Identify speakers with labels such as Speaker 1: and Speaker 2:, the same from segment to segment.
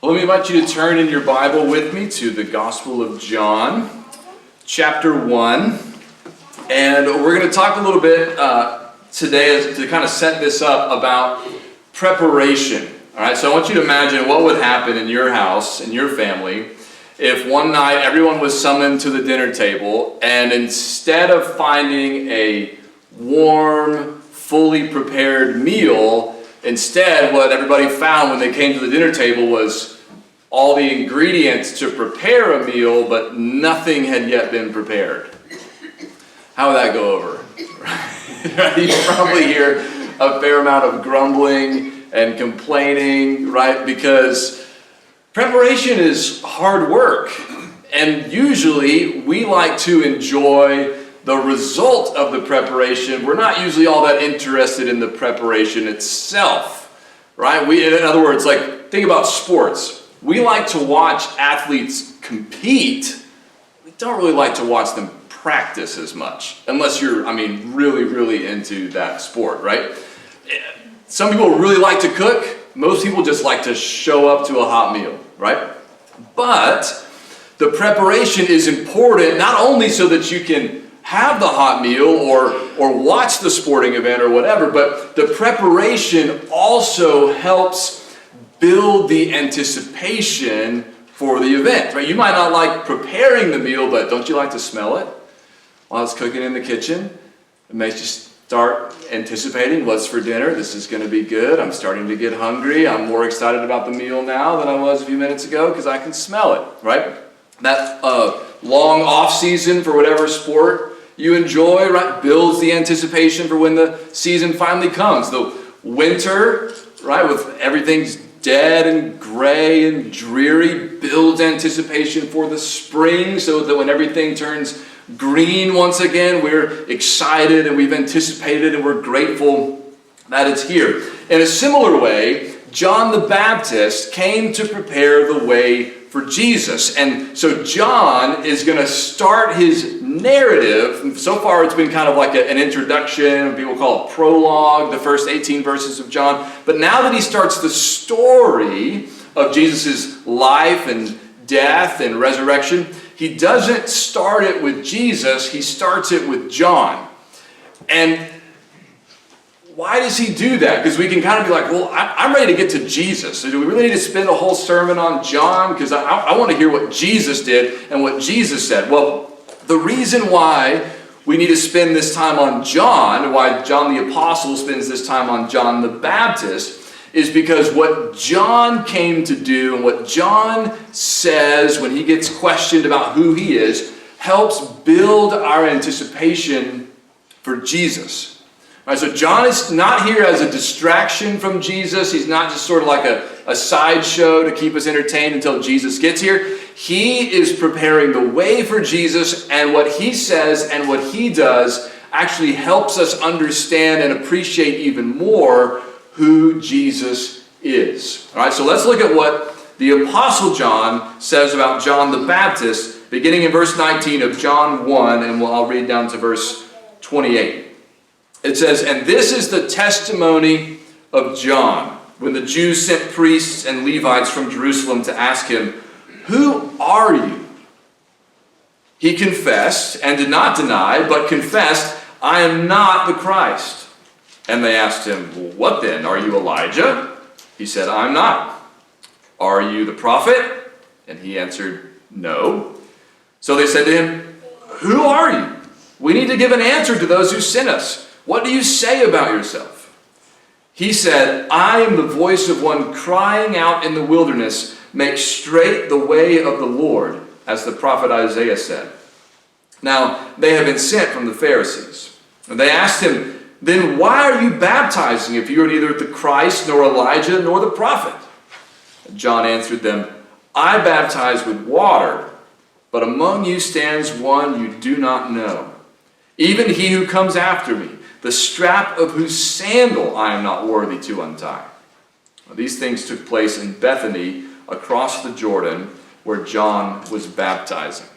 Speaker 1: Well, let me invite you to turn in your Bible with me to the Gospel of John, chapter 1. And we're going to talk a little bit today to kind of set this up about preparation. All right, so I want you to imagine what would happen in your house, in your family, if one night everyone was summoned to the dinner table and instead of finding a warm, fully prepared meal, instead, what everybody found when they came to the dinner table was all the ingredients to prepare a meal, but nothing had yet been prepared. How would that go over? You probably hear a fair amount of grumbling and complaining, right? Because preparation is hard work. And usually we like to enjoy the result of the preparation. We're not usually all that interested in the preparation itself, right? In other words, like, think about sports. We like to watch athletes compete. We don't really like to watch them practice as much, unless you're, really, really into that sport, right? Some people really like to cook. Most people just like to show up to a hot meal, right? But the preparation is important, not only so that you can have the hot meal or watch the sporting event or whatever, but the preparation also helps build the anticipation for the event, right? You might not like preparing the meal, but don't you like to smell it while it's cooking in the kitchen? It makes you start anticipating what's for dinner. This is going to be good. I'm starting to get hungry. I'm more excited about the meal now than I was a few minutes ago because I can smell it, right? That long off season for whatever sport you enjoy, right, builds the anticipation for when the season finally comes. The winter, right, with everything's dead and gray and dreary, builds anticipation for the spring so that when everything turns green once again, we're excited and we've anticipated and we're grateful that it's here. In a similar way, John the Baptist came to prepare the way for Jesus. And so John is going to start his narrative. So far it's been kind of like an introduction. People call it prologue, the first 18 verses of John. But now that he starts the story of Jesus' life and death and resurrection, he doesn't start it with Jesus, he starts it with John. And why does he do that? Because we can kind of be like, well, I'm ready to get to Jesus. So do we really need to spend a whole sermon on John? Because I want to hear what Jesus did and what Jesus said. Well, the reason why we need to spend this time on John, and why John the Apostle spends this time on John the Baptist, is because what John came to do and what John says when he gets questioned about who he is helps build our anticipation for Jesus. All right, so John is not here as a distraction from Jesus. He's not just sort of like a sideshow to keep us entertained until Jesus gets here. He is preparing the way for Jesus, and what he says and what he does actually helps us understand and appreciate even more who Jesus is. All right, so let's look at what the Apostle John says about John the Baptist, beginning in verse 19 of John 1, and I'll read down to verse 28. It says, "And this is the testimony of John, when the Jews sent priests and Levites from Jerusalem to ask him, 'Who are you?' He confessed and did not deny, but confessed, 'I am not the Christ.' And they asked him, 'Well, what then? Are you Elijah?' He said, 'I'm not.' 'Are you the prophet?' And he answered, 'No.' So they said to him, 'Who are you? We need to give an answer to those who sent us. What do you say about yourself?' He said, 'I am the voice of one crying out in the wilderness, make straight the way of the Lord, as the prophet Isaiah said.' Now, they had been sent from the Pharisees. And they asked him, 'Then why are you baptizing if you are neither the Christ, nor Elijah, nor the prophet?' And John answered them, 'I baptize with water, but among you stands one you do not know, even he who comes after me, the strap of whose sandal I am not worthy to untie.' Well, these things took place in Bethany, across the Jordan, where John was baptizing."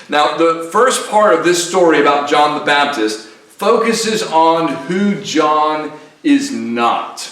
Speaker 1: Now, the first part of this story about John the Baptist focuses on who John is not.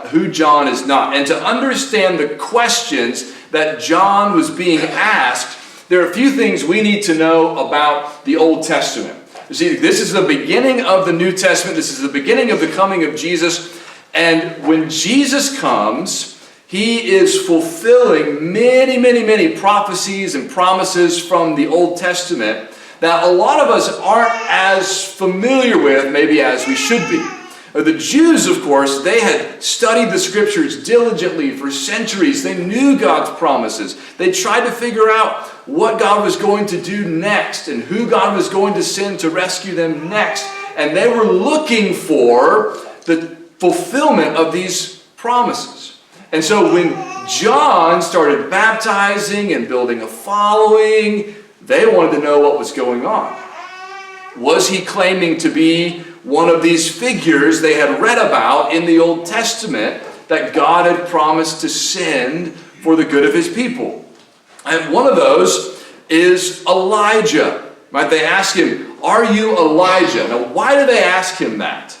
Speaker 1: who John is not. And to understand the questions that John was being asked, there are a few things we need to know about the Old Testament. You see, this is the beginning of the New Testament. This is the beginning of the coming of Jesus. And when Jesus comes, he is fulfilling many, many, many prophecies and promises from the Old Testament that a lot of us aren't as familiar with maybe as we should be. The Jews, of course, they had studied the Scriptures diligently for centuries. They knew God's promises. They tried to figure out what God was going to do next and who God was going to send to rescue them next. And they were looking for the fulfillment of these promises. And so when John started baptizing and building a following, they wanted to know what was going on. Was he claiming to be one of these figures they had read about in the Old Testament that God had promised to send for the good of his people? And one of those is Elijah. Right? They ask him, "Are you Elijah?" Now, why do they ask him that?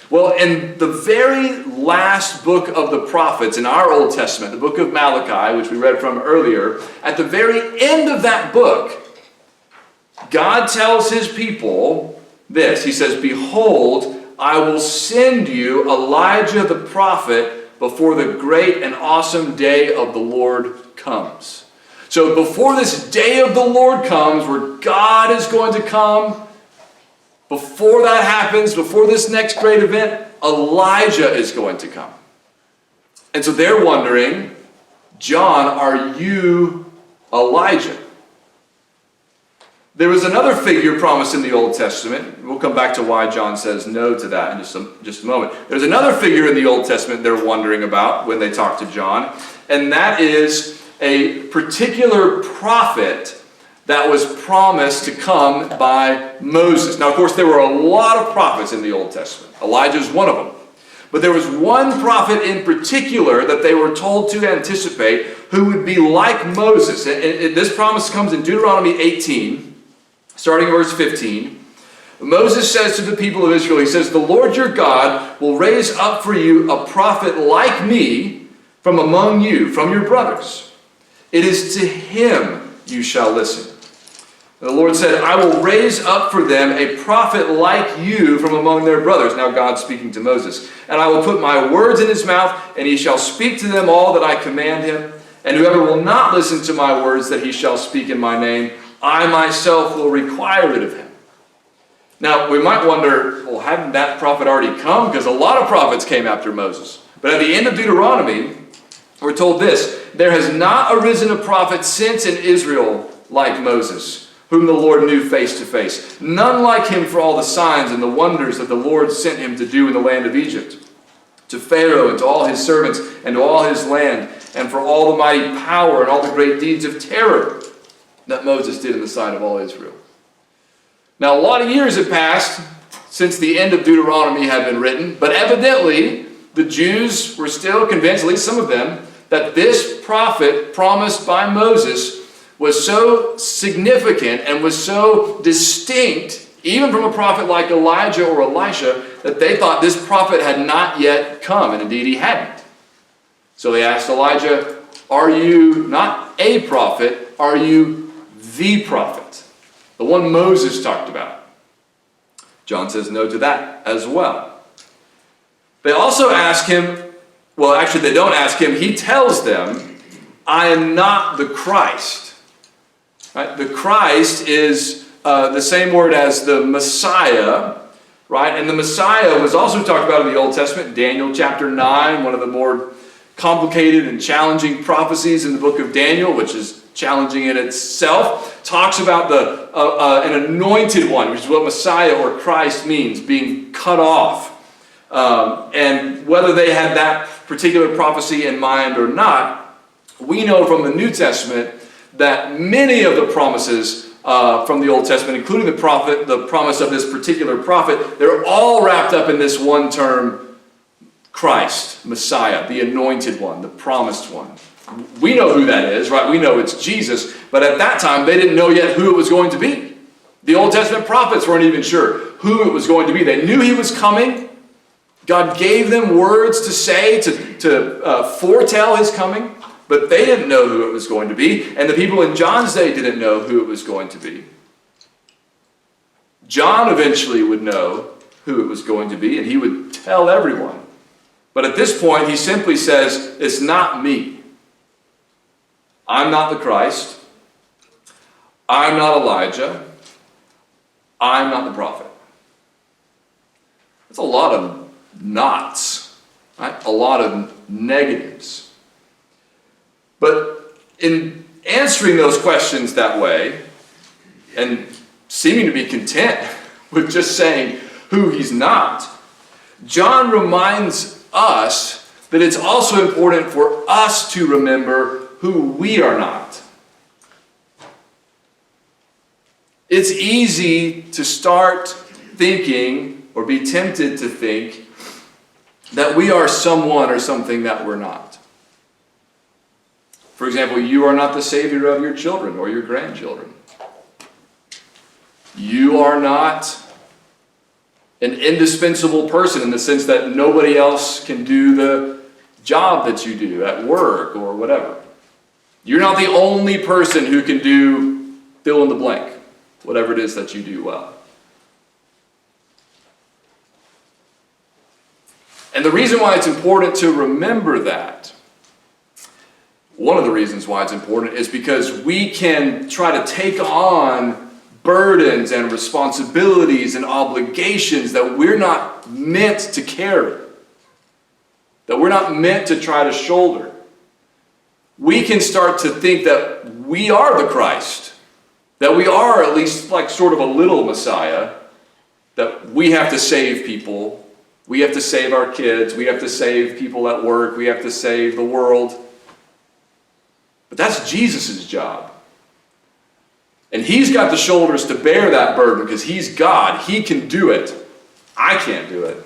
Speaker 1: Well, in the very last book of the prophets in our Old Testament, the book of Malachi, which we read from earlier, at the very end of that book, God tells his people this. He says, "Behold, I will send you Elijah the prophet before the great and awesome day of the Lord comes." So before this day of the Lord comes, where God is going to come, before that happens, before this next great event, Elijah is going to come. And so they're wondering, "John, are you Elijah?" There was another figure promised in the Old Testament. We'll come back to why John says no to that in just a moment. There's another figure in the Old Testament they're wondering about when they talk to John, and that is a particular prophet that was promised to come by Moses. Now, of course, there were a lot of prophets in the Old Testament. Elijah is one of them. But there was one prophet in particular that they were told to anticipate who would be like Moses. And this promise comes in Deuteronomy 18. Starting in verse 15, Moses says to the people of Israel, he says, "The Lord your God will raise up for you a prophet like me from among you, from your brothers. It is to him you shall listen." The Lord said, "I will raise up for them a prophet like you from among their brothers." Now God speaking to Moses. "And I will put my words in his mouth, and he shall speak to them all that I command him. And whoever will not listen to my words that he shall speak in my name, I myself will require it of him." Now, we might wonder, well, hadn't that prophet already come? Because a lot of prophets came after Moses. But at the end of Deuteronomy, we're told this: "There has not arisen a prophet since in Israel like Moses, whom the Lord knew face to face. None like him for all the signs and the wonders that the Lord sent him to do in the land of Egypt, to Pharaoh and to all his servants and to all his land, and for all the mighty power and all the great deeds of terror that Moses did in the sight of all Israel." Now, a lot of years have passed since the end of Deuteronomy had been written, but evidently the Jews were still convinced, at least some of them, that this prophet promised by Moses was so significant and was so distinct, even from a prophet like Elijah or Elisha, that they thought this prophet had not yet come, and indeed he hadn't. So they asked Elijah, "Are you not a prophet? Are you the prophet, the one Moses talked about?" John says no to that as well. They also ask him, well, actually they don't ask him, he tells them, "I am not the Christ." Right? The Christ is the same word as the Messiah, right? And the Messiah was also talked about in the Old Testament, Daniel chapter 9, one of the more complicated and challenging prophecies in the book of Daniel, which is challenging in itself, talks about an anointed one, which is what Messiah or Christ means, being cut off. And whether they had that particular prophecy in mind or not, we know from the New Testament that many of the promises from the Old Testament, including the promise of this particular prophet, they're all wrapped up in this one term, Christ, Messiah, the anointed one, the promised one. We know who that is, right? We know it's Jesus, but at that time they didn't know yet who it was going to be. The Old Testament prophets weren't even sure who it was going to be. They knew he was coming, God gave them words to say, to foretell his coming, but they didn't know who it was going to be, and the people in John's day didn't know who it was going to be. John eventually would know who it was going to be, and he would tell everyone. But at this point, he simply says, it's not me. I'm not the Christ. I'm not Elijah. I'm not the prophet. That's a lot of nots, right? A lot of negatives. But in answering those questions that way, and seeming to be content with just saying who he's not, John reminds us that it's also important for us to remember who we are not. It's easy to start thinking or be tempted to think that we are someone or something that we're not. For example, you are not the savior of your children or your grandchildren. You are not an indispensable person in the sense that nobody else can do the job that you do at work or whatever. You're not the only person who can do fill in the blank, whatever it is that you do well. And the reason why it's important to remember that, one of the reasons why it's important, is because we can try to take on burdens and responsibilities and obligations that we're not meant to carry, that we're not meant to try to shoulder. We can start to think that we are the Christ, that we are at least like sort of a little Messiah, that we have to save people, we have to save our kids, we have to save people at work, we have to save the world. But that's Jesus' job. And he's got the shoulders to bear that burden because he's God. He can do it. I can't do it.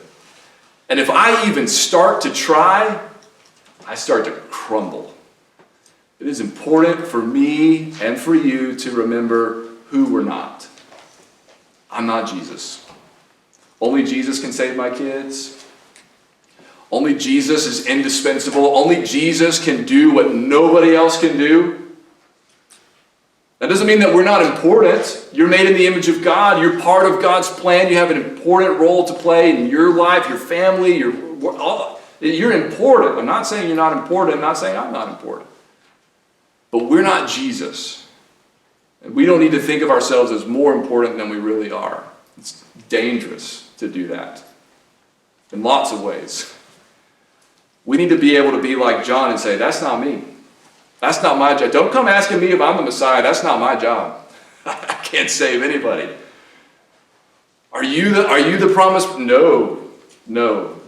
Speaker 1: And if I even start to try, I start to crumble. It is important for me and for you to remember who we're not. I'm not Jesus. Only Jesus can save my kids. Only Jesus is indispensable. Only Jesus can do what nobody else can do. That doesn't mean that we're not important. You're made in the image of God. You're part of God's plan. You have an important role to play in your life, your family. You're important. I'm not saying you're not important. I'm not saying I'm not important. But we're not Jesus. And we don't need to think of ourselves as more important than we really are. It's dangerous to do that in lots of ways. We need to be able to be like John and say, that's not me. That's not my job. Don't come asking me if I'm the Messiah. That's not my job. I can't save anybody. Are you the promised? No,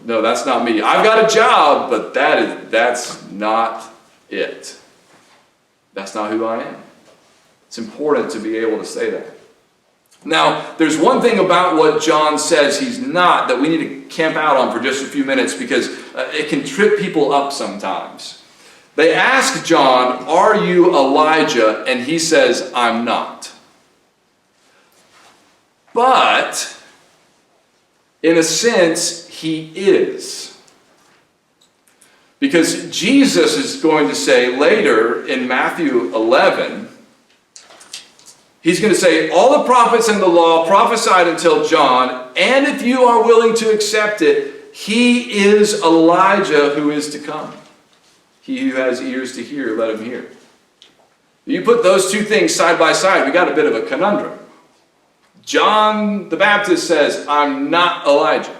Speaker 1: that's not me. I've got a job, but that's not it. That's not who I am. It's important to be able to say that. Now, there's one thing about what John says he's not that we need to camp out on for just a few minutes because it can trip people up sometimes. They ask John, are you Elijah? And he says, I'm not. But, in a sense, he is. Because Jesus is going to say later in Matthew 11, he's going to say, all the prophets and the law prophesied until John, and if you are willing to accept it, he is Elijah who is to come. He who has ears to hear, let him hear. You put those two things side by side, we got a bit of a conundrum. John the Baptist says, I'm not Elijah.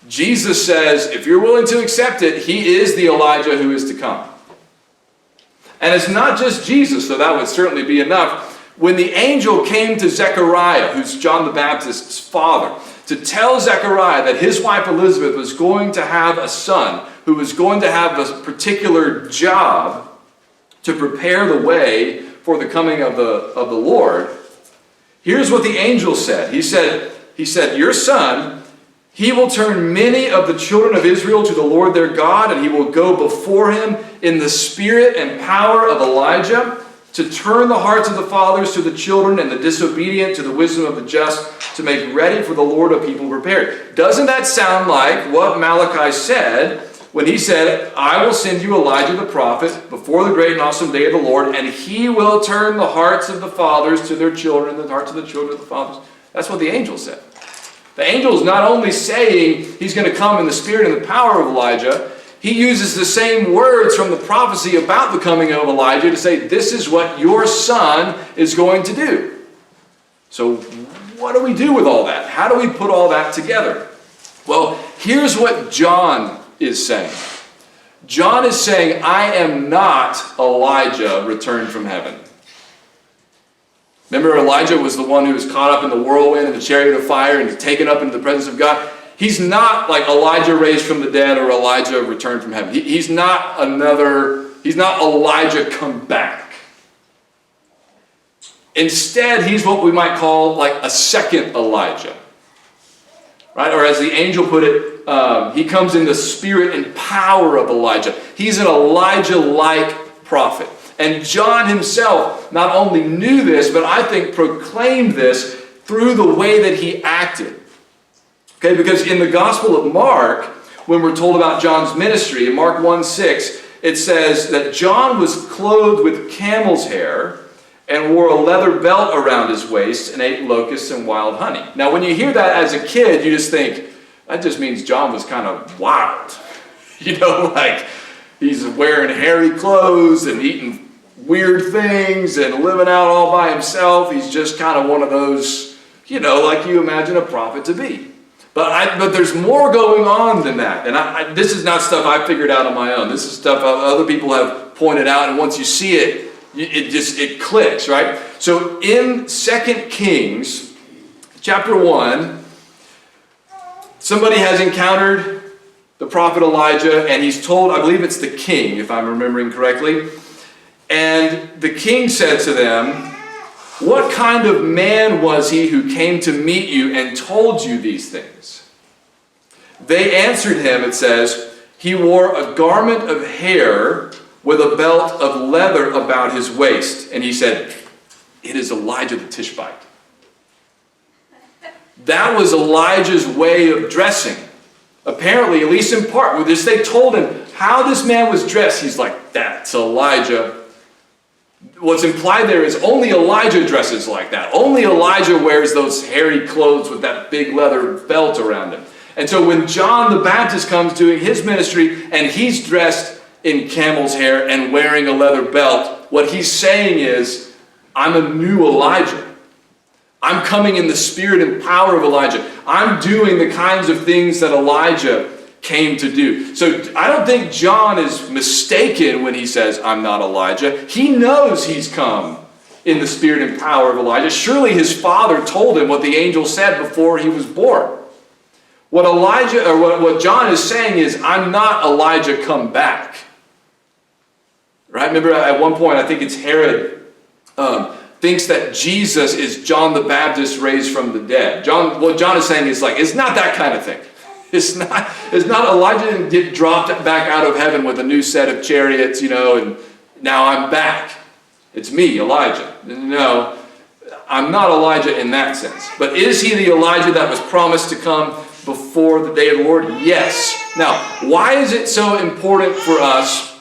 Speaker 1: Jesus says, if you're willing to accept it, he is the Elijah who is to come. And it's not just Jesus, though that would certainly be enough. When the angel came to Zechariah, who's John the Baptist's father, to tell Zechariah that his wife Elizabeth was going to have a son who was going to have a particular job to prepare the way for the coming of the Lord, here's what the angel said. He said, your son, he will turn many of the children of Israel to the Lord their God, and he will go before him in the spirit and power of Elijah, to turn the hearts of the fathers to the children and the disobedient to the wisdom of the just, to make ready for the Lord a people prepared. Doesn't that sound like what Malachi said when he said, I will send you Elijah the prophet before the great and awesome day of the Lord, and he will turn the hearts of the fathers to their children and the hearts of the children to the fathers? That's what the angel said. The angel is not only saying he's going to come in the spirit and the power of Elijah, he uses the same words from the prophecy about the coming of Elijah to say, this is what your son is going to do. So what do we do with all that? How do we put all that together? Well, here's what John is saying. John is saying, I am not Elijah returned from heaven. Remember, Elijah was the one who was caught up in the whirlwind and the chariot of fire and taken up into the presence of God. He's not like Elijah raised from the dead or Elijah returned from heaven. He's not Elijah come back. Instead, he's what we might call like a second Elijah. Right? Or as the angel put it, he comes in the spirit and power of Elijah. He's an Elijah-like prophet. And John himself not only knew this, but I think proclaimed this through the way that he acted. Okay, because in the Gospel of Mark, when we're told about John's ministry, in Mark 1:6, it says that John was clothed with camel's hair and wore a leather belt around his waist and ate locusts and wild honey. Now, when you hear that as a kid, you just think, that just means John was kind of wild. You know, like he's wearing hairy clothes and eating weird things and living out all by himself. He's just kind of one of those, you know, like you imagine a prophet to be. But there's more going on than that. And this is not stuff I figured out on my own. This is stuff other people have pointed out. And once you see it, it clicks, right? So in 2 Kings chapter 1, somebody has encountered the prophet Elijah, and he's told, I believe it's the king, if I'm remembering correctly. And the king said to them, what kind of man was he who came to meet you and told you these things? They answered him, it says, he wore a garment of hair with a belt of leather about his waist. And he said, it is Elijah the Tishbite. That was Elijah's way of dressing. Apparently, at least in part, with this, they told him how this man was dressed. He's like, that's Elijah. What's implied there is only Elijah dresses like that. Only Elijah wears those hairy clothes with that big leather belt around him. And so when John the Baptist comes doing his ministry and he's dressed in camel's hair and wearing a leather belt, what he's saying is, I'm a new Elijah. I'm coming in the spirit and power of Elijah. I'm doing the kinds of things that Elijah came to do. So I don't think John is mistaken when he says, I'm not Elijah. He knows he's come in the spirit and power of Elijah. Surely his father told him what the angel said before he was born. What John is saying is, I'm not Elijah come back. Right? Remember at one point, I think it's Herod, thinks that Jesus is John the Baptist raised from the dead. What John is saying is like, it's not that kind of thing. It's not Elijah didn't get dropped back out of heaven with a new set of chariots, you know, and now I'm back. It's me, Elijah. No, I'm not Elijah in that sense. But is he the Elijah that was promised to come before the day of the Lord? Yes. Now, why is it so important for us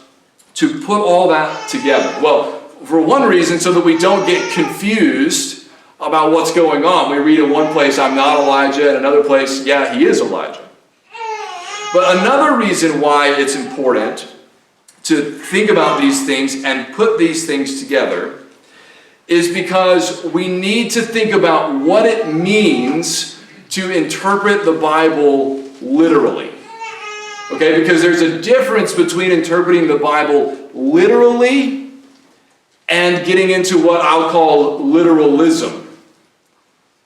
Speaker 1: to put all that together? Well, for one reason, so that we don't get confused about what's going on. We read in one place, I'm not Elijah, and another place, yeah, he is Elijah. But another reason why it's important to think about these things and put these things together is because we need to think about what it means to interpret the Bible literally. Okay, because there's a difference between interpreting the Bible literally and getting into what I'll call literalism.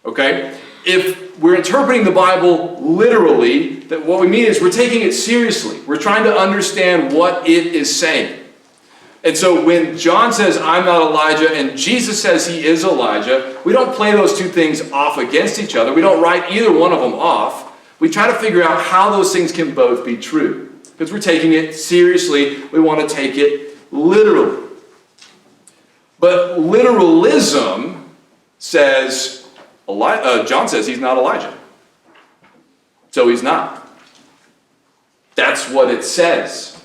Speaker 1: Okay? If we're interpreting the Bible literally, that what we mean is we're taking it seriously. We're trying to understand what it is saying. And so when John says, I'm not Elijah, and Jesus says he is Elijah, we don't play those two things off against each other. We don't write either one of them off. We try to figure out how those things can both be true. Because we're taking it seriously. We want to take it literally. But literalism says, John says he's not Elijah. So he's not. That's what it says.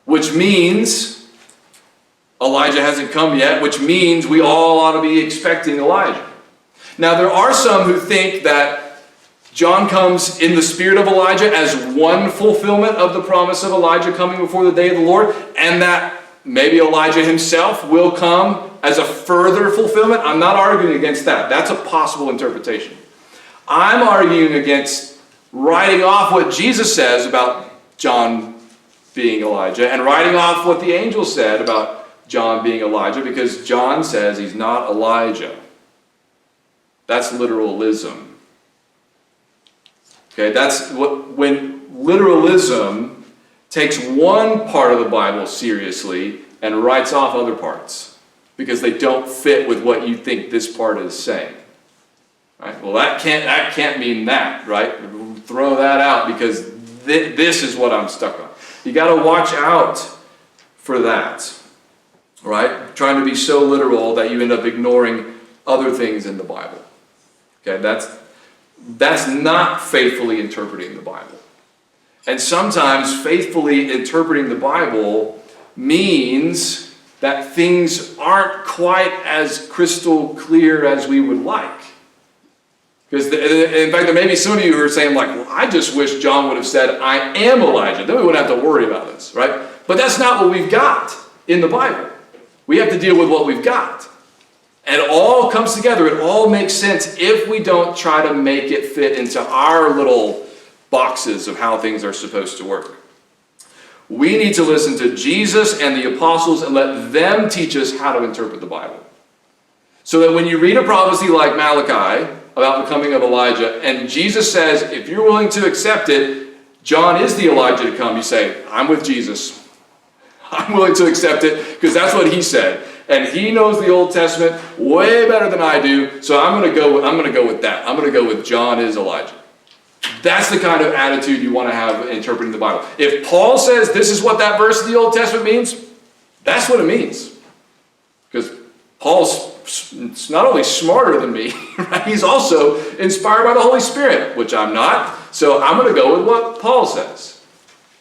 Speaker 1: Which means Elijah hasn't come yet, which means we all ought to be expecting Elijah. Now, there are some who think that John comes in the spirit of Elijah as one fulfillment of the promise of Elijah coming before the day of the Lord, and that maybe Elijah himself will come as a further fulfillment. I'm not arguing against that. That's a possible interpretation. I'm arguing against writing off what Jesus says about John being Elijah and writing off what the angel said about John being Elijah, because John says he's not Elijah. That's literalism. Okay, that's when literalism takes one part of the Bible seriously and writes off other parts because they don't fit with what you think this part is saying. Right? Well, that can't mean that, right? Throw that out because this is what I'm stuck on. You got to watch out for that, right? Trying to be so literal that you end up ignoring other things in the Bible. Okay, that's not faithfully interpreting the Bible. And sometimes faithfully interpreting the Bible means that things aren't quite as crystal clear as we would like. Because in fact, there may be some of you who are saying, like, well, I just wish John would have said, I am Elijah. Then we wouldn't have to worry about this, right? But that's not what we've got in the Bible. We have to deal with what we've got. And it all comes together. It all makes sense if we don't try to make it fit into our little boxes of how things are supposed to work. We need to listen to Jesus and the apostles and let them teach us how to interpret the Bible. So that when you read a prophecy like Malachi about the coming of Elijah, and Jesus says, if you're willing to accept it, John is the Elijah to come, you say, I'm with Jesus. I'm willing to accept it because that's what he said. And he knows the Old Testament way better than I do, so I'm going to go with that. I'm going to go with John is Elijah. That's the kind of attitude you want to have interpreting the Bible. If Paul says this is what that verse of the Old Testament means, that's what it means. Because Paul's not only smarter than me, right? He's also inspired by the Holy Spirit, which I'm not. So I'm going to go with what Paul says.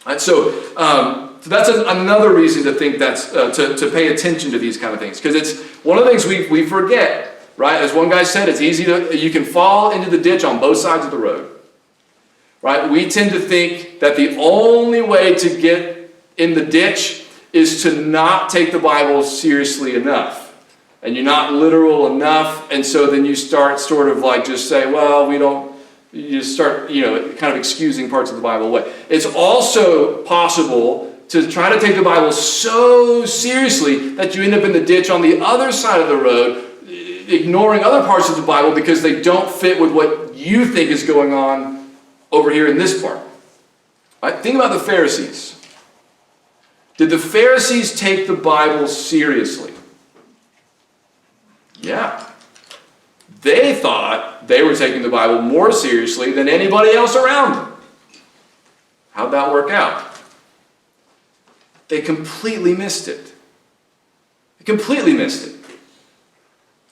Speaker 1: Right? So that's another reason to think that's to pay attention to these kind of things, because it's one of the things we forget, right? As one guy said, it's easy you can fall into the ditch on both sides of the road, right? We tend to think that the only way to get in the ditch is to not take the Bible seriously enough. And you're not literal enough, and so then you start sort of like just say, well, we don't, you just start, kind of excusing parts of the Bible away. It's also possible to try to take the Bible so seriously that you end up in the ditch on the other side of the road, ignoring other parts of the Bible because they don't fit with what you think is going on over here in this part. Right? Think about the Pharisees. Did the Pharisees take the Bible seriously? Yeah. They thought they were taking the Bible more seriously than anybody else around them. How'd that work out? They completely missed it. They completely missed it.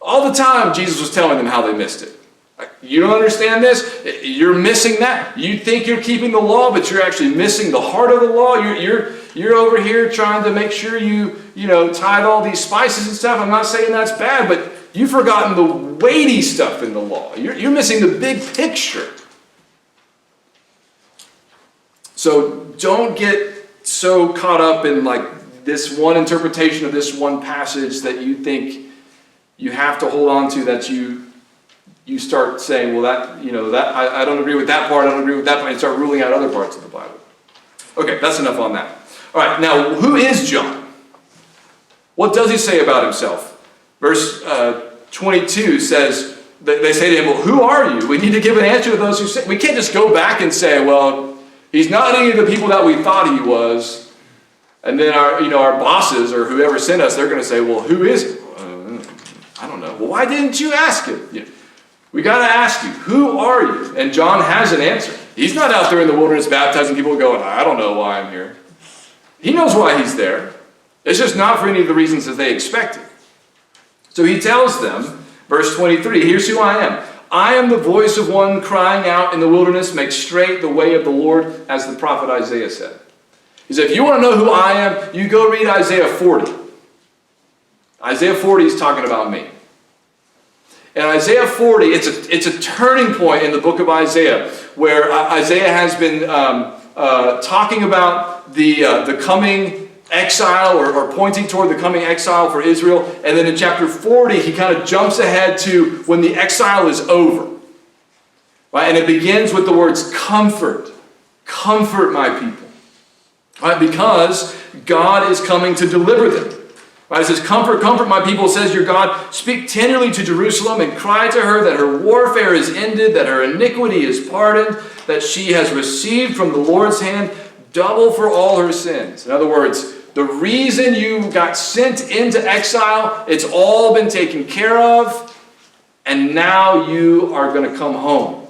Speaker 1: All the time, Jesus was telling them how they missed it. Like, you don't understand this? You're missing that. You think you're keeping the law, but you're actually missing the heart of the law. You're over here trying to make sure you tithe all these spices and stuff. I'm not saying that's bad, but you've forgotten the weighty stuff in the law. You're missing the big picture. So don't get so caught up in like this one interpretation of this one passage that you think you have to hold on to, that you start saying, well, that I don't agree with that part, I don't agree with that part, and start ruling out other parts of the Bible. Okay, that's enough on that. All right, now, who is John? What does he say about himself? Verse 22 says, they say to him, well, who are you? We need to give an answer to those who say. We can't just go back and say, well, he's not any of the people that we thought he was. And then our bosses or whoever sent us, they're going to say, well, who is he? I don't know. Well, why didn't you ask him? We got to ask you, who are you? And John has an answer. He's not out there in the wilderness baptizing people going, I don't know why I'm here. He knows why he's there. It's just not for any of the reasons that they expected. So he tells them, verse 23, here's who I am. I am the voice of one crying out in the wilderness, make straight the way of the Lord, as the prophet Isaiah said. He said, if you want to know who I am, you go read Isaiah 40. Isaiah 40 is talking about me. And Isaiah 40, it's a turning point in the book of Isaiah, where Isaiah has been talking about the coming exile, or pointing toward the coming exile for Israel. And then in chapter 40, he kind of jumps ahead to when the exile is over. Right? And it begins with the words, comfort. Comfort my people. Right? Because God is coming to deliver them. Right? It says, comfort, comfort my people, says your God. Speak tenderly to Jerusalem and cry to her that her warfare is ended, that her iniquity is pardoned, that she has received from the Lord's hand double for all her sins. In other words, the reason you got sent into exile, it's all been taken care of, and now you are going to come home.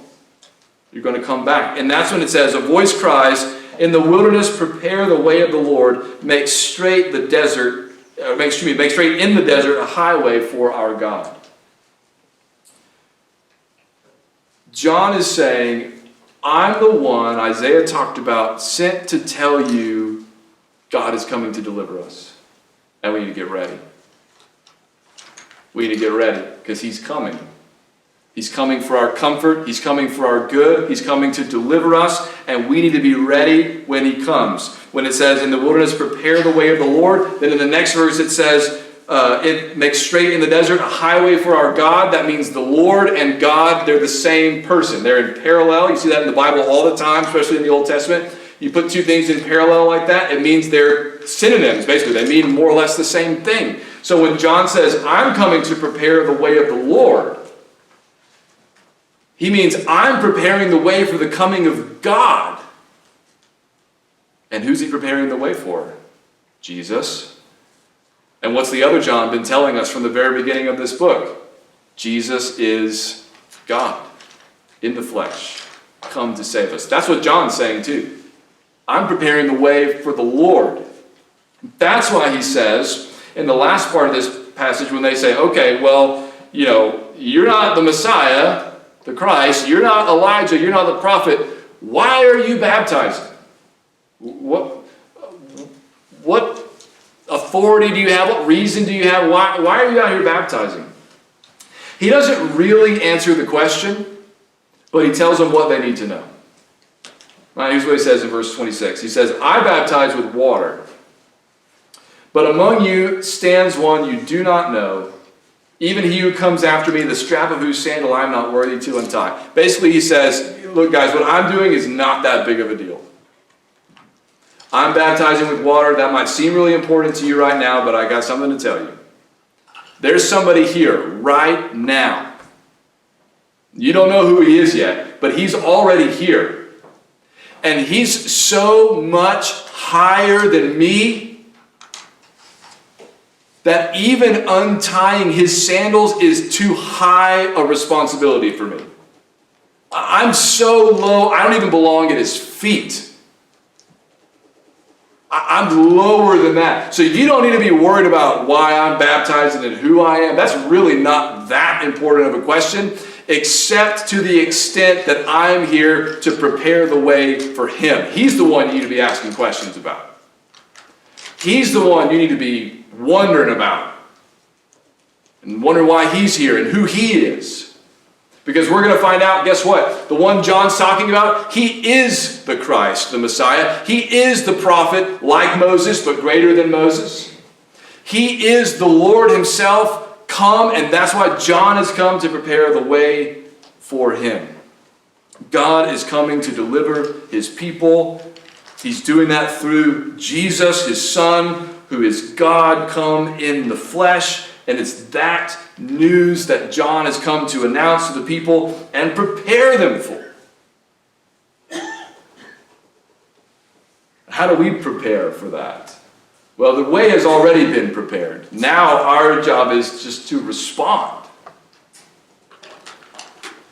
Speaker 1: You're going to come back. And that's when it says, a voice cries, in the wilderness prepare the way of the Lord, make straight the desert, make straight in the desert a highway for our God. John is saying, I'm the one Isaiah talked about, sent to tell you God is coming to deliver us. And we need to get ready. We need to get ready because he's coming. He's coming for our comfort. He's coming for our good. He's coming to deliver us. And we need to be ready when he comes. When it says, in the wilderness, prepare the way of the Lord. Then in the next verse it says, it makes straight in the desert a highway for our God. That means the Lord and God, they're the same person. They're in parallel. You see that in the Bible all the time, especially in the Old Testament. You put two things in parallel like that, it means they're synonyms, basically. They mean more or less the same thing. So when John says, I'm coming to prepare the way of the Lord, he means I'm preparing the way for the coming of God. And who's he preparing the way for? Jesus. And what's the other John been telling us from the very beginning of this book? Jesus is God in the flesh, come to save us. That's what John's saying too. I'm preparing the way for the Lord. That's why he says, in the last part of this passage, when they say, okay, well, you're not the Messiah, the Christ, you're not Elijah, you're not the prophet, why are you baptizing? What authority do you have? What reason do you have? Why are you out here baptizing? He doesn't really answer the question, but he tells them what they need to know. Right, here's what he says in verse 26. He says, I baptize with water, but among you stands one you do not know, even he who comes after me, the strap of whose sandal I am not worthy to untie. Basically, he says, look guys, what I'm doing is not that big of a deal. I'm baptizing with water. That might seem really important to you right now, but I got something to tell you. There's somebody here right now. You don't know who he is yet, but he's already here. And he's so much higher than me that even untying his sandals is too high a responsibility for me. I'm so low, I don't even belong at his feet. I'm lower than that. So you don't need to be worried about why I'm baptizing and who I am. That's really not that important of a question, except to the extent that I'm here to prepare the way for him. He's the one you need to be asking questions about. He's the one you need to be wondering about. And wondering why he's here and who he is. Because we're going to find out, guess what? The one John's talking about, he is the Christ, the Messiah. He is the prophet, like Moses, but greater than Moses. He is the Lord himself come, and that's why John has come to prepare the way for him. God is coming to deliver his people. He's doing that through Jesus, his Son, who is God come in the flesh. And it's that news that John has come to announce to the people and prepare them for. How do we prepare for that? Well, the way has already been prepared. Now our job is just to respond.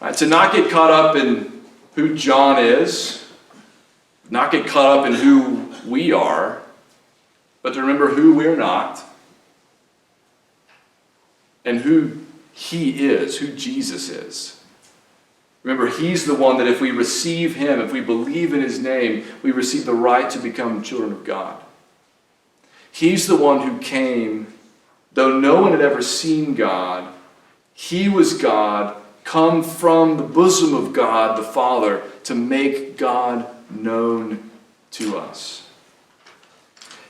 Speaker 1: Right? To not get caught up in who John is, not get caught up in who we are, but to remember who we're not and who he is, who Jesus is. Remember, he's the one that if we receive him, if we believe in his name, we receive the right to become children of God. He's the one who came, though no one had ever seen God, he was God, come from the bosom of God the Father to make God known to us.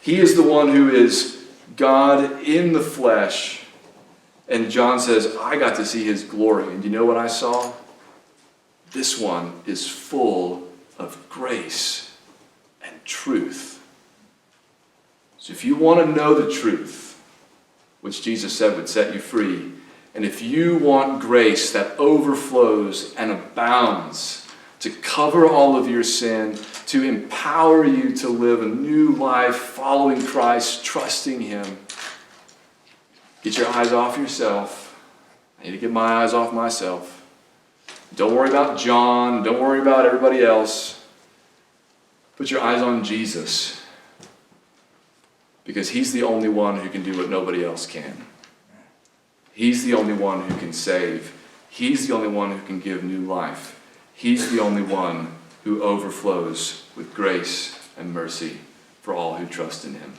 Speaker 1: He is the one who is God in the flesh. And John says, I got to see his glory. And you know what I saw? This one is full of grace and truth. So if you want to know the truth, which Jesus said would set you free, and if you want grace that overflows and abounds to cover all of your sin, to empower you to live a new life following Christ, trusting him, get your eyes off yourself. I need to get my eyes off myself. Don't worry about John. Don't worry about everybody else. Put your eyes on Jesus, because he's the only one who can do what nobody else can. He's the only one who can save. He's the only one who can give new life. He's the only one who overflows with grace and mercy for all who trust in him.